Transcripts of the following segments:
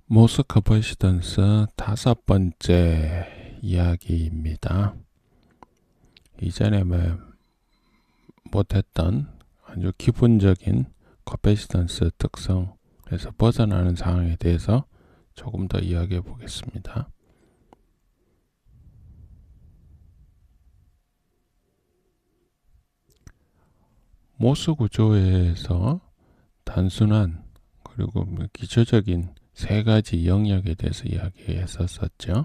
모스 커퍼시던스 5번째 이야기입니다. 이전에 못했던 아주 기본적인 커퍼시던스 특성에서 벗어나는 상황에 대해서 조금 더 이야기해 보겠습니다. 모스 구조에서 단순한 그리고 기초적인 세 가지 영역에 대해서 이야기했었죠.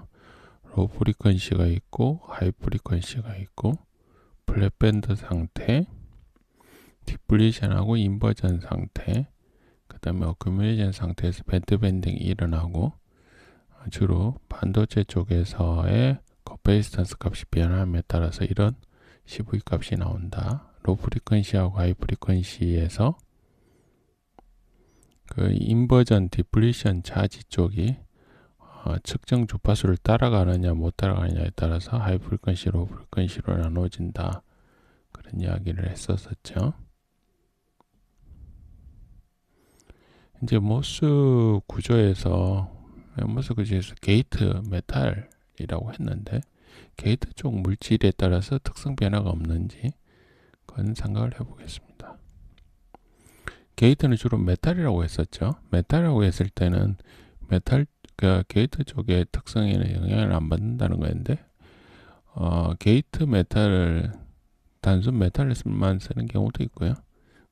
로우 프리퀀시가 있고 하이 프리퀀시가 있고 플랫밴드 상태, 디플리션하고 인버전 상태, 그 다음에 어큐뮬레이션 상태에서 밴드 밴딩이 일어나고 주로 반도체 쪽에서의 커패시턴스 값이 변함에 따라서 이런 CV 값이 나온다. 로우 프리퀀시하고 하이 프리퀀시에서 그 인버전 디플리션 차지 쪽이 측정 주파수를 따라가느냐 못 따라가느냐에 따라서 하이 프리퀀시, 로우 프리퀀시로 나눠진다. 그런 이야기를 했었죠. 이제 모스 구조에서 게이트 메탈이라고 했는데 게이트 쪽 물질에 따라서 특성 변화가 없는지 그건 생각을 해보겠습니다. 게이트는 주로 메탈이라고 했었죠. 메탈이라고 했을 때는 게이트 쪽의 특성에는 영향을 안 받는다는 거였는데 게이트 메탈을 단순 메탈만 쓰는 경우도 있고요.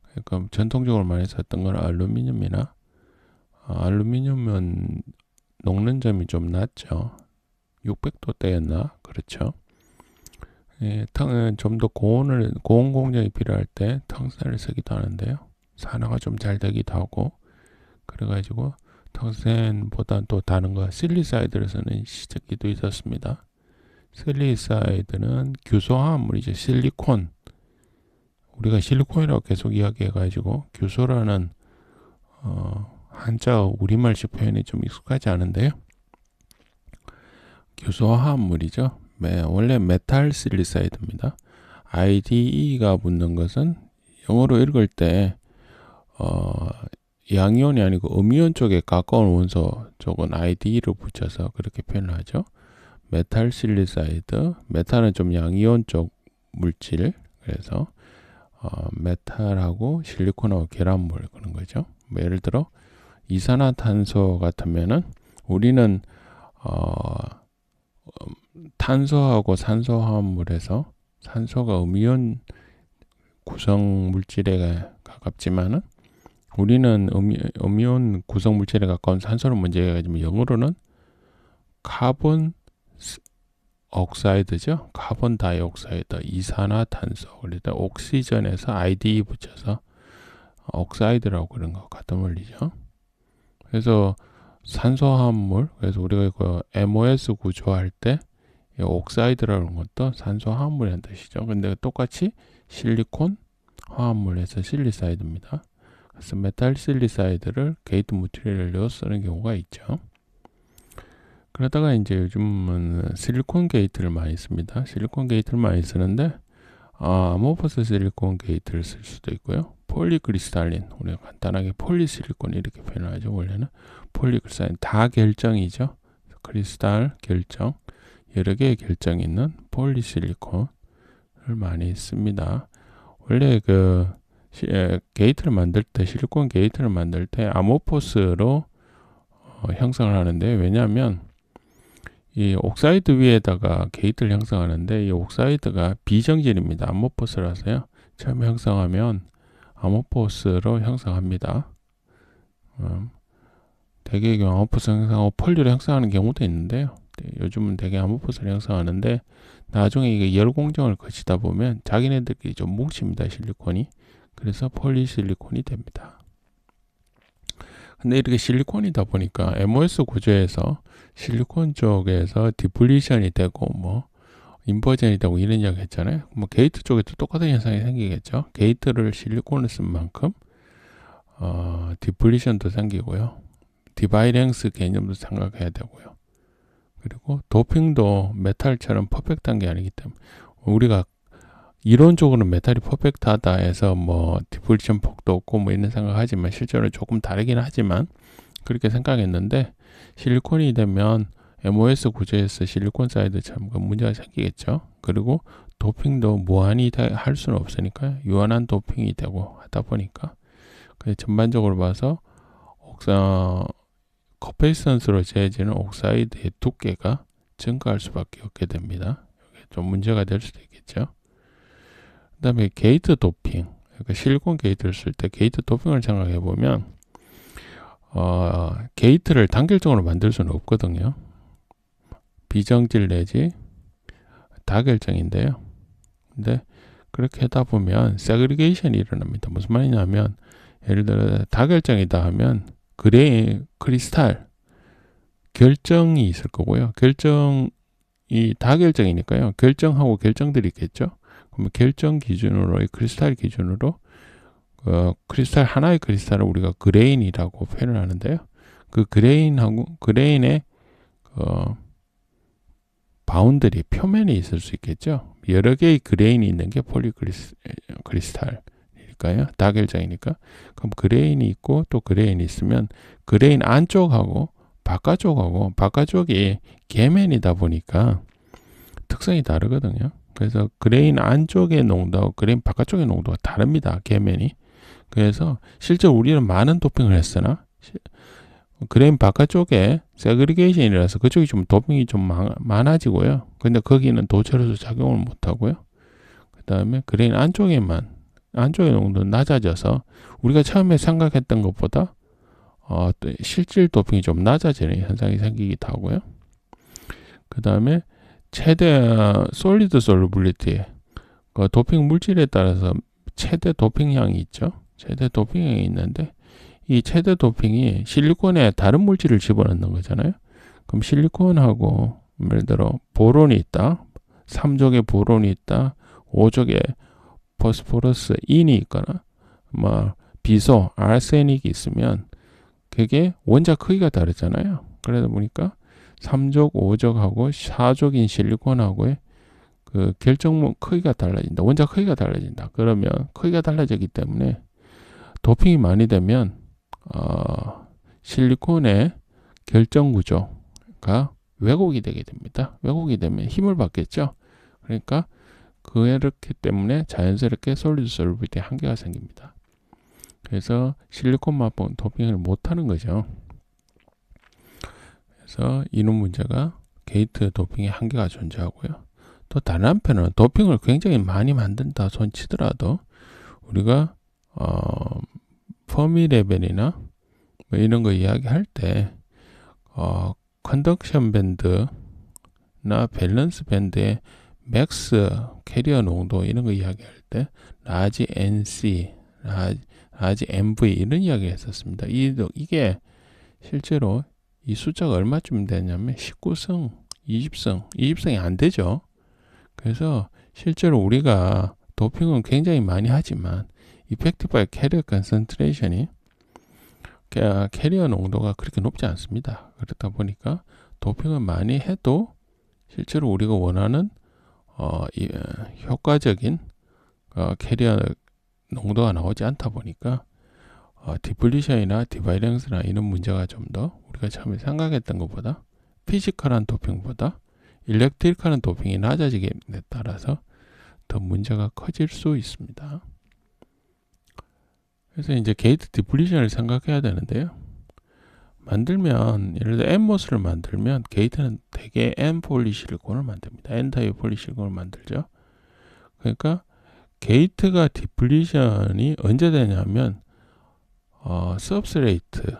그러니까 전통적으로 많이 썼던 건 알루미늄이나 알루미늄은 녹는 점이 좀 낮죠. 600도대였나? 그렇죠. 예, 좀 더 고온 공정이 필요할 때 텅센을 쓰기도 하는데요. 산화가 좀 잘 되기도 하고 그래가지고 텅센보다 또 다른 거 실리사이드를 쓰는 시기도 있었습니다. 실리사이드는 규소화합물이죠. 실리콘. 우리가 실리콘이라고 계속 이야기해가지고 규소라는 한자 우리말식 표현이 좀 익숙하지 않은데요. 규소화합물이죠. 원래 메탈 실리사이드입니다. IDE가 붙는 것은 영어로 읽을 때 양이온이 아니고 음이온 쪽에 가까운 원소 쪽은 IDE를 붙여서 그렇게 표현을 하죠. 메탈 실리사이드, 메탈은 좀 양이온 쪽 물질, 그래서 메탈하고 실리콘하고 결합물 그런 거죠. 예를 들어 이산화탄소 같으면은 우리는 탄소하고 산소 화합물에서 산소가 음이온 구성 물질에 가깝지만은 우리는 음이온 구성 물질에 가까운 산소를 먼저 해가지고 영어로는 카본 옥사이드죠. 카본 다이옥사이드, 이산화탄소. 그래서 옥시전에서 IDE 붙여서 옥사이드라고 그런 거 같은 원리죠. 그래서 산소화합물, 그래서 우리가 그 MOS 구조할 때 옥사이드라는 것도 산소화합물이라는 뜻이죠. 근데 똑같이 실리콘 화합물에서 실리사이드입니다. 그래서 메탈 실리사이드를 게이트 머티리얼로 쓰는 경우가 있죠. 그러다가 이제 요즘은 실리콘 게이트를 많이 씁니다. 실리콘 게이트를 많이 쓰는데 아모퍼스 실리콘 게이트를 쓸 수도 있고요. 폴리크리스탈린, 우리가 간단하게 폴리실리콘 이렇게 표현하죠. 원래는 폴리크리스탈린 다 결정이죠. 크리스탈 결정, 여러 개의 결정이 있는 폴리실리콘을 많이 씁니다. 원래 게이트를 만들 때, 실리콘 게이트를 만들 때 아모포스로 형성을 하는데, 왜냐하면 이 옥사이드 위에다가 게이트를 형성하는데 이 옥사이드가 비정질입니다. 아모포스라서요. 처음에 형성하면 아모포스로 형성합니다. 대개 아모포스 형성하고 폴리로 형성하는 경우도 있는데요. 요즘은 대개 아모포스를 형성하는데 나중에 이게 열 공정을 거치다 보면 자기네들끼리 좀 뭉칩니다. 실리콘이. 그래서 폴리실리콘이 됩니다. 근데 이렇게 실리콘이다 보니까 MOS 구조에서 실리콘 쪽에서 디플리션이 되고 인버전이 되고 이런 이야기 했잖아요. 게이트 쪽에도 똑같은 현상이 생기겠죠. 게이트를 실리콘을 쓴 만큼 디플리션도 생기고요. 디바이랭스 개념도 생각해야 되고요. 그리고 도핑도 메탈처럼 퍼펙트한 게 아니기 때문에 우리가 이론적으로는 메탈이 퍼펙트하다 해서 디플리션 폭도 없고 이런 생각하지만 실제로는 조금 다르긴 하지만 그렇게 생각했는데 실리콘이 되면 MOS 구조에서 실리콘 사이드 참 문제가 생기겠죠. 그리고 도핑도 무한히 할 수는 없으니까 유한한 도핑이 되고 하다 보니까 전반적으로 봐서 커페이선스로 재해지는 옥사이드의 두께가 증가할 수밖에 없게 됩니다. 이게 좀 문제가 될 수도 있겠죠. 그 다음에 게이트 도핑, 그러니까 실리콘 게이트를 쓸 때 게이트 도핑을 생각해 보면 게이트를 단결정으로 만들 수는 없거든요. 비정질 내지 다결정인데요. 근데 그렇게 하다 보면 세그리게이션이 일어납니다. 무슨 말이냐면 예를 들어 다결정이다 하면 크리스탈 결정이 있을 거고요. 결정이 다결정이니까요. 결정하고 결정들이 있겠죠. 그러면 결정 기준으로 크리스탈 기준으로 크리스탈 하나의 크리스탈을 우리가 그레인이라고 표현을 하는데요. 그 그레인의 바운더리 표면에 있을 수 있겠죠. 여러 개의 그레인이 있는 게 폴리크리스탈이니까요. 다결정이니까. 그럼 그레인이 있고 또 그레인이 있으면 그레인 안쪽하고 바깥쪽이 계면이다 보니까 특성이 다르거든요. 그래서 그레인 안쪽의 농도하고 그레인 바깥쪽의 농도가 다릅니다. 계면이. 그래서 실제 우리는 많은 도핑을 했으나 그레인 바깥쪽에 세그리게이션이라서 그쪽이 좀 도핑이 좀 많아지고요. 근데 거기는 도체로서 작용을 못하고요. 그 다음에 그레인 안쪽의 농도는 낮아져서 우리가 처음에 생각했던 것보다 실질 도핑이 좀 낮아지는 현상이 생기기도 하고요. 그 다음에 최대 솔리드 솔루빌리티, 도핑 물질에 따라서 최대 도핑량이 있죠. 최대 도핑량이 있는데 이 최대 도핑이 실리콘에 다른 물질을 집어넣는 거잖아요. 그럼 실리콘하고 예를 들어 보론이 있다. 3족에 보론이 있다. 5족에 포스포러스 인이 있거나 비소, 아르세닉이 있으면 그게 원자 크기가 다르잖아요. 그러다 보니까 3족, 5족하고 4족인 실리콘하고의 그 결정물 크기가 달라진다. 원자 크기가 달라진다. 그러면 크기가 달라지기 때문에 도핑이 많이 되면 실리콘의 결정 구조가 왜곡이 되게 됩니다. 왜곡이 되면 힘을 받겠죠. 그러니까 그렇기 때문에 자연스럽게 솔리드 솔루빌리티 한계가 생깁니다. 그래서 실리콘만 도핑을 못하는 거죠. 그래서 이런 문제가 게이트 도핑의 한계가 존재하고요. 또 다른 한편으로는 도핑을 굉장히 많이 만든다 손 치더라도 우리가 퍼미 레벨이나 이런 거 이야기할 때 컨덕션 밴드나 밸런스 밴드의 맥스 캐리어 농도 이런 거 이야기할 때 라지 NC, 라지 MV 이런 이야기를 했었습니다. 이게 실제로 이 숫자가 얼마쯤 되냐면 19승, 20승이 안 되죠. 그래서 실제로 우리가 도핑은 굉장히 많이 하지만 effective carrier concentration이 캐리어 농도가 그렇게 높지 않습니다. 그렇다 보니까 도핑을 많이 해도 실제로 우리가 원하는 효과적인 캐리어 농도가 나오지 않다 보니까 디플리션이나 디바이런스나 이런 문제가 좀 더 우리가 처음에 생각했던 것보다 피지컬한 도핑보다 일렉트리컬한 도핑이 낮아지게 따라서 더 문제가 커질 수 있습니다. 그래서 이제 게이트 디플리션을 생각해야 되는데요. 만들면 예를 들어 N모스를 만들면 게이트는 대개 N-폴리실리콘을 만듭니다. N-타입 폴리실리콘을 만들죠. 그러니까 게이트가 디플리션이 언제 되냐면 서브스트레이트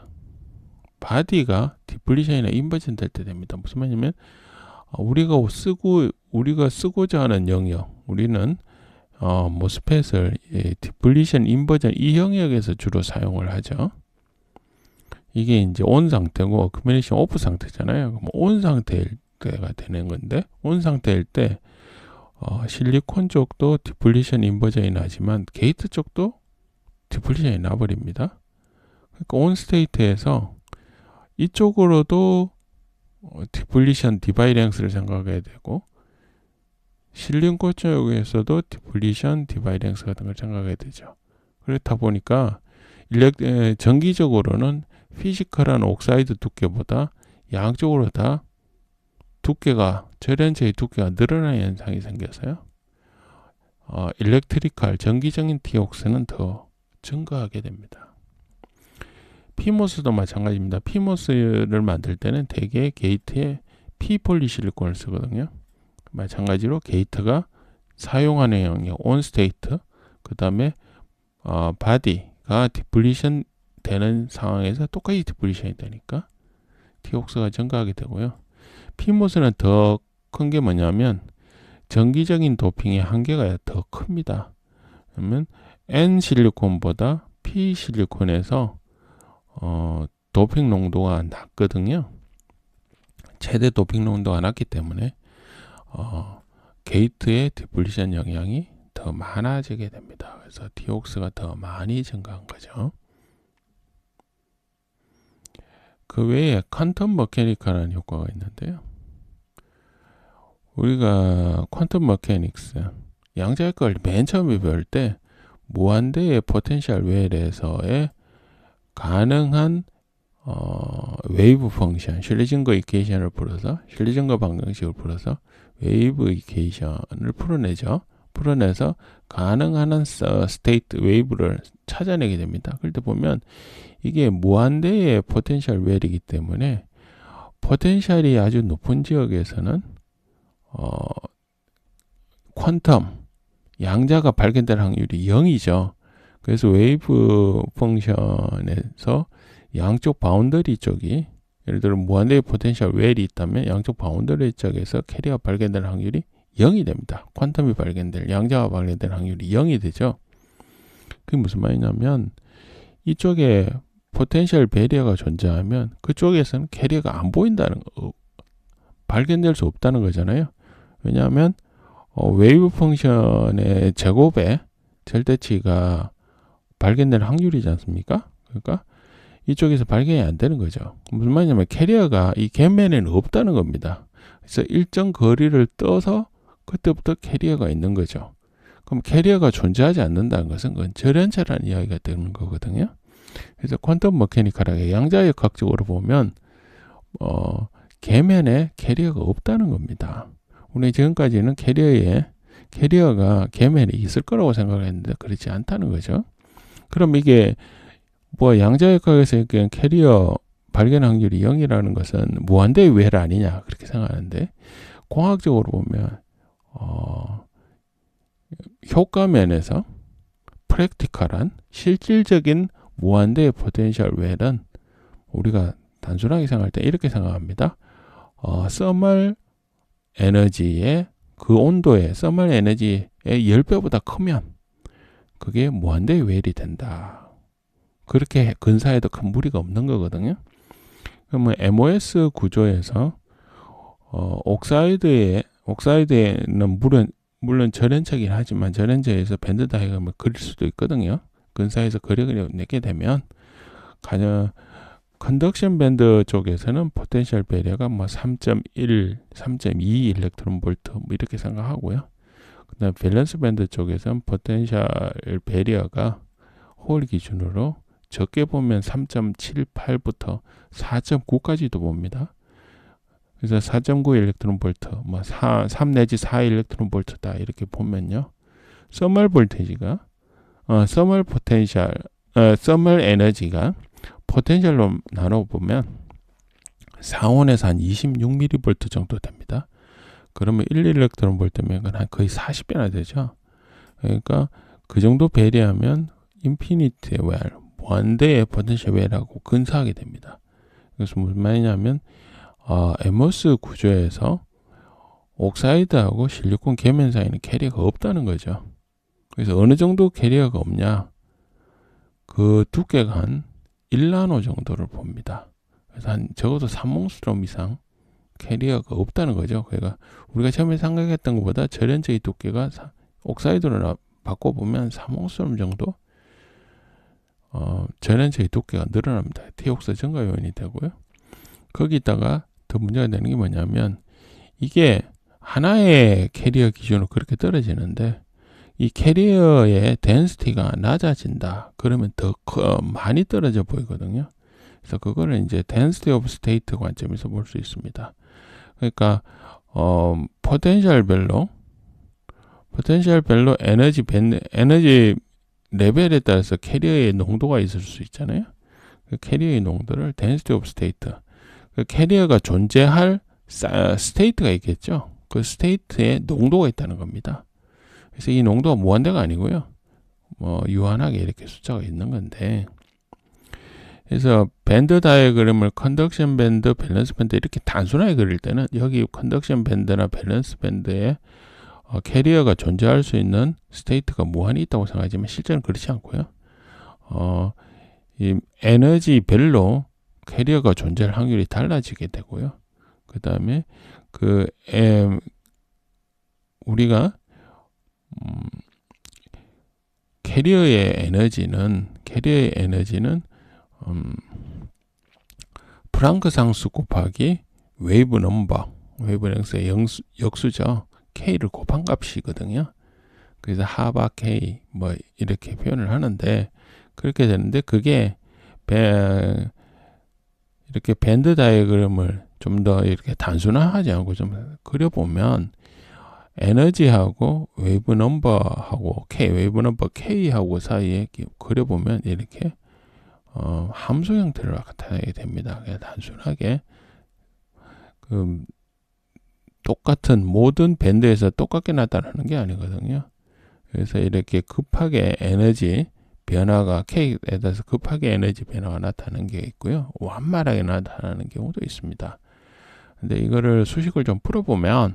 바디가 디플리션이나 인버전 될 때 됩니다. 무슨 말이냐면 우리가 쓰고자 하는 영역, 우리는 모스펫을 디플리션, 인버전 이 영역에서 주로 사용을 하죠. 이게 이제 온 상태고 커뮤니케이션 오프 상태잖아요. 그럼 온 상태일 때가 되는 건데 온 상태일 때 실리콘 쪽도 디플리션, 인버전이 나지만 게이트 쪽도 디플리션이 나버립니다. 그러니까 온 스테이트에서 이쪽으로도 디플리션, 디바이랭스를 생각해야 되고 실리콘 쪽에서도 디플리션, 디바이랭스 같은 걸 생각해야 되죠. 그렇다 보니까 전기적으로는 피지컬한 옥사이드 두께보다 양쪽으로 다 두께가, 절연체의 두께가 늘어나는 현상이 생겨서요. 일렉트리컬, 전기적인 TOX는 더 증가하게 됩니다. PMOS도 마찬가지입니다. PMOS를 만들 때는 대개 게이트에 P폴리실리콘을 쓰거든요. 마찬가지로 게이트가 사용하는 영역, 온 스테이트, 그 다음에 바디가 디플리션 되는 상황에서 똑같이 디플리션이 되니까 TOX가 증가하게 되고요. PMOS는 더 큰 게 뭐냐면 전기적인 도핑의 한계가 더 큽니다. 그러면 N 실리콘보다 P 실리콘에서 도핑 농도가 낮거든요. 최대 도핑 농도가 낮기 때문에 게이트의 디플리션 영향이 더 많아지게 됩니다. 그래서 TOX가 더 많이 증가한 거죠. 그 외에 퀀텀 머케니컬이라는 효과가 있는데요. 우리가 퀀텀 머케닉스, 양자역학을 맨 처음에 배울 때 무한대의 포텐셜 웰에서의 가능한 웨이브 펑션, 슐레징거 이퀘이션을 풀어서, 슐레징거 방정식을 풀어서 웨이브 이퀘이션을 풀어내죠. 풀어내서 가능한 스테이트 웨이브를 찾아내게 됩니다. 그럴 때 보면 이게 무한대의 포텐셜 웰이기 때문에 포텐셜이 아주 높은 지역에서는 퀀텀 양자가 발견될 확률이 0이죠. 그래서 웨이브 펑션에서 양쪽 바운더리 쪽이, 예를 들어 무한대의 포텐셜 웰이 있다면 양쪽 바운더리 쪽에서 캐리어가 발견될 확률이 0이 됩니다. 퀀텀이 발견될, 양자가 발견될 확률이 0이 되죠. 그게 무슨 말이냐면 이쪽에 포텐셜 베리어가 존재하면 그쪽에서는 캐리어가 안 보인다는 거, 발견될 수 없다는 거잖아요. 왜냐하면 웨이브 펑션의 제곱의 절대치가 발견될 확률이지 않습니까? 그러니까 이쪽에서 발견이 안 되는 거죠. 무슨 말이냐면 캐리어가 이 갭면에는 없다는 겁니다. 그래서 일정 거리를 떠서 그때부터 캐리어가 있는 거죠. 그럼 캐리어가 존재하지 않는다는 것은 그건 절연체라는 이야기가 되는 거거든요. 그래서 퀀텀 머케니컬하게 양자역학적으로 보면 궤면에 캐리어가 없다는 겁니다. 우리 지금까지는 캐리어가 궤면에 있을 거라고 생각을 했는데 그렇지 않다는 거죠. 그럼 이게 양자역학에서 캐리어 발견 확률이 0이라는 것은 무한대의 웰 아니냐 그렇게 생각하는데, 공학적으로 보면 효과 면에서 프랙티컬한 실질적인 무한대의 포텐셜 웰은 우리가 단순하게 생각할 때 이렇게 생각합니다. 서멀 에너지의 그 온도의 서멀 에너지의 10배보다 크면 그게 무한대의 웰이 된다. 그렇게 근사해도 큰 무리가 없는 거거든요. 그러면 MOS 구조에서 옥사이드에는 물론 절연체이긴 하지만 절연체에서 밴드 다이어그램을 그릴 수도 있거든요. 근사해서 그려내게 되면 컨덕션 밴드 쪽에서는 포텐셜 베리어가 3.1, 3.2 일렉트론 볼트 이렇게 생각하고요. 그다음 밸런스 밴드 쪽에서는 포텐셜 베리어가 홀 기준으로 적게 보면 3.78부터 4.9까지도 봅니다. 그래서 4.9 일렉트론 볼트, 3 내지 4 일렉트론 볼트다 이렇게 보면요. 서멀 볼테이지가 서멀 에너지가 포텐셜로 나눠보면 4온에서 한 26mV 정도 됩니다. 그러면 1 일렉트론 볼트면 한 거의 40배나 되죠. 그러니까 그 정도 배리하면 인피니트 웰, 무한대의 포텐셜 웰하고 근사하게 됩니다. 그래서 무슨 말이냐면 에모스 구조에서 옥사이드하고 실리콘 궤면 사이는 캐리어가 없다는 거죠. 그래서 어느 정도 캐리어가 없냐? 그 두께가 한 1나노 정도를 봅니다. 그래서 한 적어도 3옹스트롬 이상 캐리어가 없다는 거죠. 그러니까 우리가 처음에 생각했던 것보다 절연체의 두께가 옥사이드로 바꿔보면 3옹스트롬 정도 절연체의 두께가 늘어납니다. TOX 증가 요인이 되고요. 거기다가 더 문제가 되는 게 뭐냐면 이게 하나의 캐리어 기준으로 그렇게 떨어지는데 이 캐리어의 덴시티가 낮아진다. 그러면 더 많이 떨어져 보이거든요. 그래서 그거를 이제 density of state 관점에서 볼 수 있습니다. 그러니까 포텐셜별로 에너지 레벨에 따라서 캐리어의 농도가 있을 수 있잖아요. 그 캐리어의 농도를 density of state, 그 캐리어가 존재할 스테이트가 있겠죠. 그 스테이트에 농도가 있다는 겁니다. 그래서 이 농도가 무한대가 아니고요. 뭐 유한하게 이렇게 숫자가 있는 건데, 그래서 밴드 다이어그램을 컨덕션 밴드, 밸런스 밴드 이렇게 단순하게 그릴 때는 여기 컨덕션 밴드나 밸런스 밴드에 캐리어가 존재할 수 있는 스테이트가 무한히 있다고 생각하지만 실제는 그렇지 않고요. 이 에너지별로 캐리어가 존재할 확률이 달라지게 되고요. 그 다음에 우리가 캐리어의 에너지는 프랑크 상수 곱하기 웨이브 랭스의 역수죠. K를 곱한 값이거든요. 그래서 하바 K 뭐 이렇게 표현을 하는데, 그렇게 되는데 그게 이렇게 밴드 다이어그램을 좀 더 이렇게 단순화하지 않고 좀 그려보면 에너지하고 웨이브 넘버하고 웨이브 넘버 K하고 사이에 그려보면 이렇게 함수 형태로 나타나게 됩니다. 그냥 단순하게 똑같은 모든 밴드에서 똑같게 나타나는 게 아니거든요. 그래서 이렇게 급하게 에너지 변화가 K에 따라서 급하게 에너지 변화가 나타나는 게 있고요. 완만하게 나타나는 경우도 있습니다. 근데 이거를 수식을 좀 풀어보면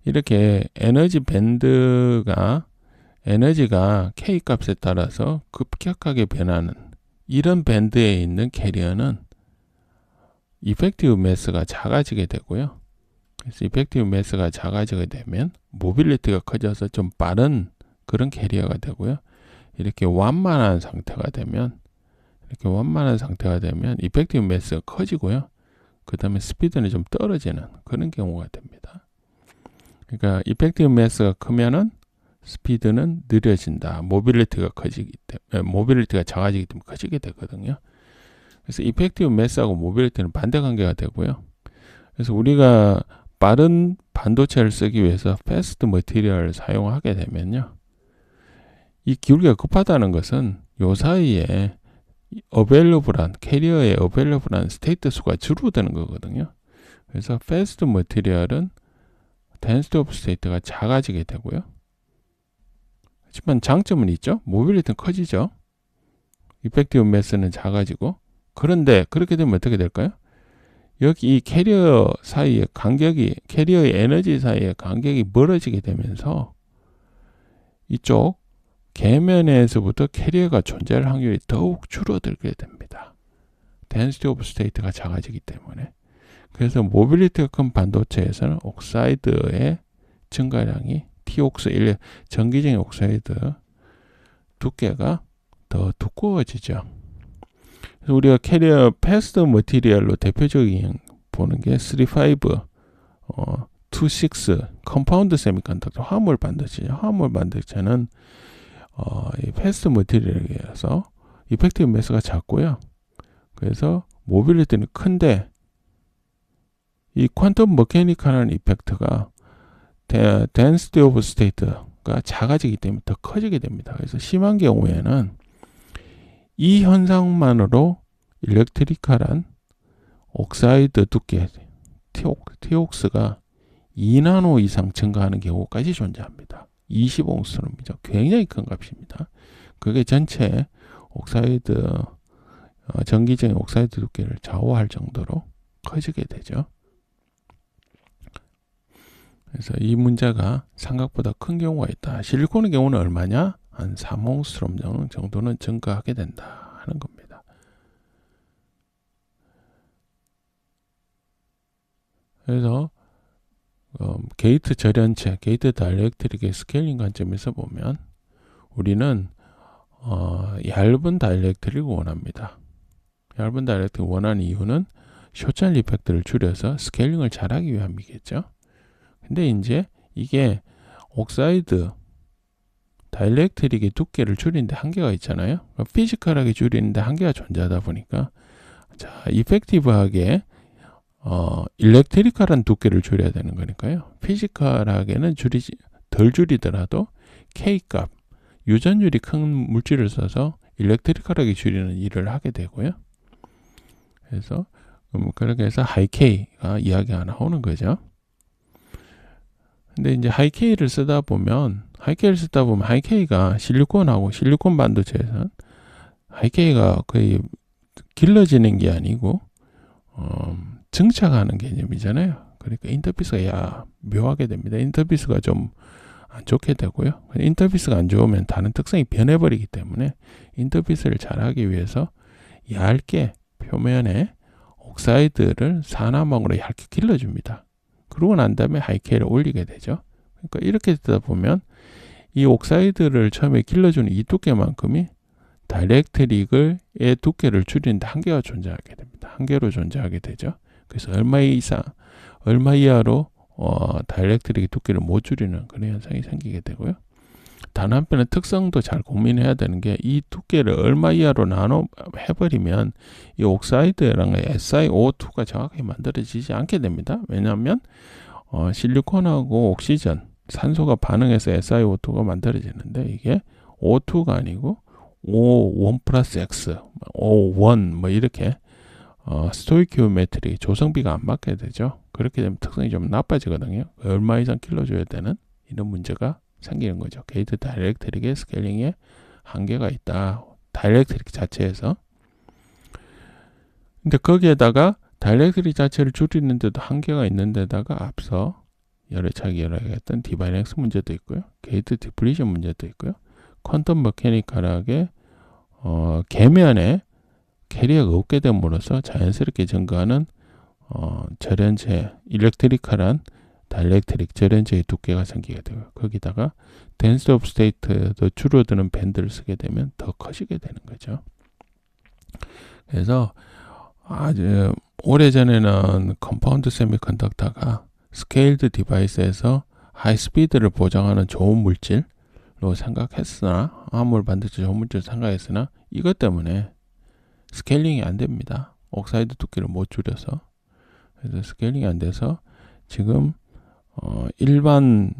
이렇게 에너지 밴드가 에너지가 K 값에 따라서 급격하게 변하는 이런 밴드에 있는 캐리어는 이펙티브 매스가 작아지게 되고요. 그래서 이펙티브 매스가 작아지게 되면 모빌리티가 커져서 좀 빠른 그런 캐리어가 되고요. 이렇게 완만한 상태가 되면 이펙티브 매스가 커지고요. 그 다음에 스피드는 좀 떨어지는 그런 경우가 됩니다. 그러니까 이펙티브 매스가 크면은 스피드는 느려진다. 모빌리티가 작아지기 때문에 커지게 되거든요. 그래서 이펙티브 매스하고 모빌리티는 반대 관계가 되고요. 그래서 우리가 빠른 반도체를 쓰기 위해서 패스트 머티리얼을 사용하게 되면요. 이 기울기가 급하다는 것은 요 사이에 캐리어의 어베일러블한 스테이트 수가 줄어드는 거거든요. 그래서 패스트 머티리얼은 density of state가 작아지게 되고요. 하지만 장점은 있죠. 모빌리티는 커지죠. 이펙티브 매스는 작아지고. 그런데 그렇게 되면 어떻게 될까요? 여기 이 캐리어의 에너지 사이의 간격이 멀어지게 되면서 이쪽 계면에서부터 캐리어가 존재할 확률이 더욱 줄어들게 됩니다. density of state가 작아지기 때문에. 그래서 모빌리티가 큰 반도체에서는 옥사이드의 증가량이 전기적인 옥사이드 두께가 더 두꺼워지죠. 그래서 우리가 캐리어 패스트 머티리얼로 대표적인 보는 게 35, 26 컴파운드 세미컨덕터 화물 반도체죠. 화물 반도체는 이 패스트 머티리얼이라서 이펙티브 매스가 작고요. 그래서 모빌리티는 큰데 이 퀀텀 머케니컬한 이펙트가 density of state가 작아지기 때문에 더 커지게 됩니다. 그래서 심한 경우에는 이 현상만으로 일렉트리컬한 옥사이드 두께 TOX가 2나노 이상 증가하는 경우까지 존재합니다. 20옹스름이죠. 굉장히 큰 값입니다. 그게 전체 옥사이드 전기적인 옥사이드 두께를 좌우할 정도로 커지게 되죠. 그래서 이 문제가 생각보다 큰 경우가 있다. 실리콘의 경우는 얼마냐? 한 3옹스름 정도는 증가하게 된다 하는 겁니다. 그래서 게이트 절연체, 게이트 다이렉트릭의 스케일링 관점에서 보면 우리는 얇은 다이렉트릭을 원합니다. 얇은 다이렉트릭을 원하는 이유는 숏찬 이펙트를 줄여서 스케일링을 잘하기 위함이겠죠. 근데 이제 이게 옥사이드 다이렉트릭의 두께를 줄이는데 한계가 있잖아요. 피지컬하게 줄이는데 한계가 존재하다 보니까 자, 이펙티브하게 일렉트리컬한 두께를 줄여야 되는 거니까요. 피지컬하게는 덜 줄이더라도 K값, 유전율이 큰 물질을 써서 일렉트리컬하게 줄이는 일을 하게 되고요. 그래서 그렇게 해서 하이K가 이야기가 나오는 거죠. 근데 이제 하이K를 쓰다 보면 하이K가 실리콘하고 실리콘 반도체에서는 하이K가 거의 길러지는 게 아니고 증착하는 개념이잖아요. 그러니까 인터페이스가 묘하게 됩니다. 인터페이스가 좀 안 좋게 되고요. 인터페이스가 안 좋으면 다른 특성이 변해버리기 때문에 인터페이스를 잘하기 위해서 얇게 표면에 옥사이드를 산화막으로 얇게 길러줍니다. 그러고 난 다음에 하이K를 올리게 되죠. 그러니까 이렇게 되다 보면 이 옥사이드를 처음에 길러주는 이 두께만큼이 다이렉트릭의 두께를 줄이는데 한계가 존재하게 됩니다. 한계로 존재하게 되죠. 그래서 얼마 이하로 다이렉트릭의 두께를 못 줄이는 그런 현상이 생기게 되고요. 단 한편의 특성도 잘 고민해야 되는 게 이 두께를 얼마 이하로 나눠 해버리면 이 옥사이드랑 SiO2가 정확하게 만들어지지 않게 됩니다. 왜냐하면 실리콘하고 옥시전, 산소가 반응해서 SiO2가 만들어지는데 이게 O2가 아니고 O1 플러스 X, O1 뭐 이렇게 스토이키오메트리 조성비가 안 맞게 되죠. 그렇게 되면 특성이 좀 나빠지거든요. 얼마 이상 길러줘야 되는 이런 문제가 생기는 거죠. 게이트 다이렉트릭의 스케일링에 한계가 있다. 다이렉트릭 자체에서. 근데 거기에다가 다이렉트릭 자체를 줄이는데도 한계가 있는데다가 앞서 여러 차례 이야기했던 디바이렉스 문제도 있고요. 게이트 디플리션 문제도 있고요. 퀀텀 머케니컬하게 계면에 캐리어가 없게 됨으로써 자연스럽게 증가하는 절연체, 일렉트리컬한 다이렉트릭 절연체의 두께가 생기게 되고 거기다가 덴시티 오브 스테이트도 줄어드는 밴드를 쓰게 되면 더 커지게 되는 거죠. 그래서 아주 오래전에는 컴파운드 세미컨덕터가 스케일드 디바이스에서 하이스피드를 보장하는 좋은 물질로 생각했으나 암홀 반도체 좋은 물질로 생각했으나 이것 때문에 스케일링이 안 됩니다. 옥사이드 두께를 못 줄여서. 그래서 스케일링이 안 돼서 지금 일반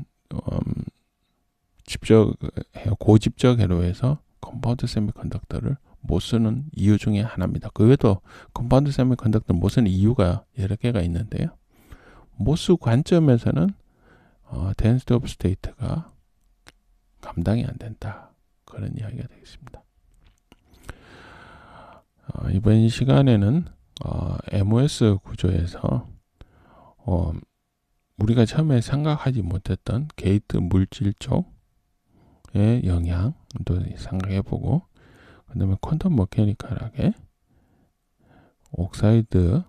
고집적 회로에서 컴파운드 세미컨덕터를 못 쓰는 이유 중에 하나입니다. 그 외에도 컴파운드 세미컨덕터를 못 쓰는 이유가 여러 개가 있는데요. 모스 관점에서는 덴시티 오브 스테이트가 감당이 안 된다. 그런 이야기가 되겠습니다. 이번 시간에는 MOS 구조에서 우리가 처음에 생각하지 못했던 게이트 물질 쪽의 영향도 생각해보고 그 다음에 퀀텀 머케니컬하게 옥사이드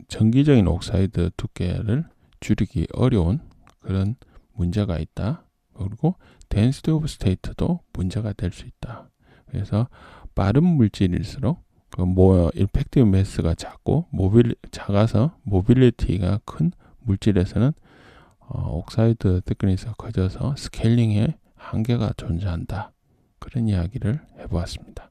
정기적인 옥사이드 두께를 줄이기 어려운 그런 문제가 있다. 그리고 덴시티 오브 스테이트도 문제가 될 수 있다. 그래서 빠른 물질일수록 임팩티브 매스가 작아서 모빌리티가 큰 물질에서는 옥사이드 thickness가 커져서 스케일링에 한계가 존재한다. 그런 이야기를 해보았습니다.